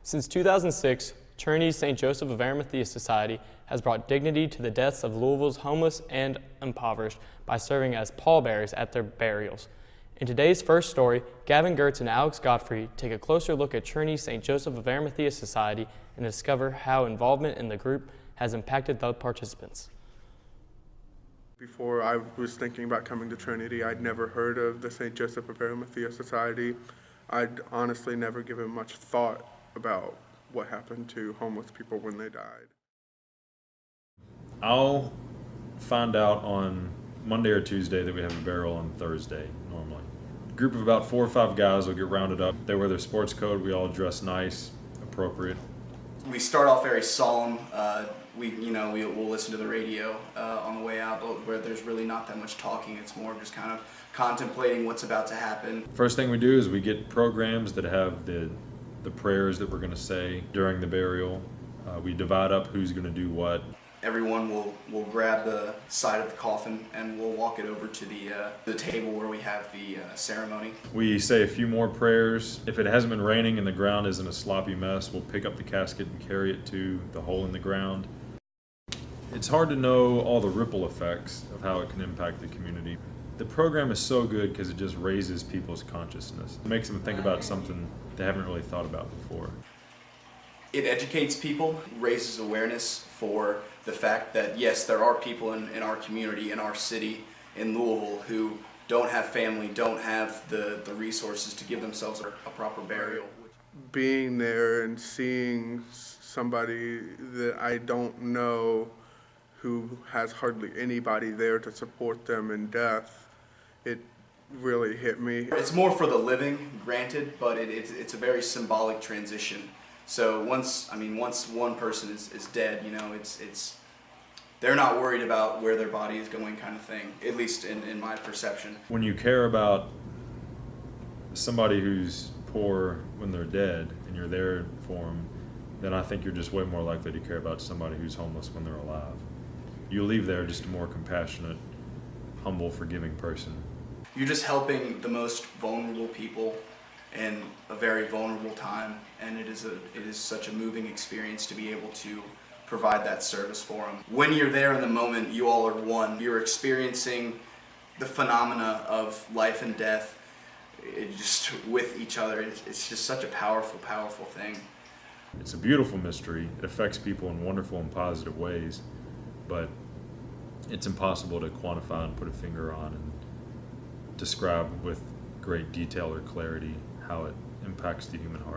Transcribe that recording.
Since 2006, Trinity St. Joseph of Arimathea Society has brought dignity to the deaths of Louisville's homeless and impoverished by serving as pallbearers at their burials. In today's first story, Gavin Gertz and Alex Godfrey take a closer look at Trinity St. Joseph of Arimathea Society and discover how involvement in the group has impacted the participants. Before I was thinking about coming to Trinity, I'd never heard of the St. Joseph of Arimathea Society. I'd honestly never given much thought about what happened to homeless people when they died. I'll find out on Monday or Tuesday that we have a burial on Thursday, normally. A group of about 4 or 5 guys will get rounded up. They wear their sports coat, we all dress nice, appropriate. We start off very solemn. We'll listen to the radio on the way out, where there's really not that much talking. It's more just kind of contemplating what's about to happen. First thing we do is we get programs that have the prayers that we're going to say during the burial. We divide up who's going to do what. Everyone will grab the side of the coffin and we'll walk it over to the table where we have the ceremony. We say a few more prayers. If it hasn't been raining and the ground isn't a sloppy mess, we'll pick up the casket and carry it to the hole in the ground. It's hard to know all the ripple effects of how it can impact the community. The program is so good because it just raises people's consciousness. It makes them think about something they haven't really thought about before. It educates people, raises awareness for the fact that yes, there are people in our community, in our city, in Louisville, who don't have family, don't have the resources to give themselves a proper burial. Being there and seeing somebody that I don't know who has hardly anybody there to support them in death, it really hit me. It's more for the living, granted, but it's a very symbolic transition. So once one person is dead, they're not worried about where their body is going, kind of thing, at least in my perception. When you care about somebody who's poor when they're dead and you're there for them, then I think you're just way more likely to care about somebody who's homeless when they're alive. You leave there just a more compassionate, humble, forgiving person. You're just helping the most vulnerable people in a very vulnerable time, and it is such a moving experience to be able to provide that service for them. When you're there in the moment, you all are one. You're experiencing the phenomena of life and death just with each other. It's just such a powerful, powerful thing. It's a beautiful mystery. It affects people in wonderful and positive ways, but it's impossible to quantify and put a finger on and describe with great detail or clarity how it impacts the human heart.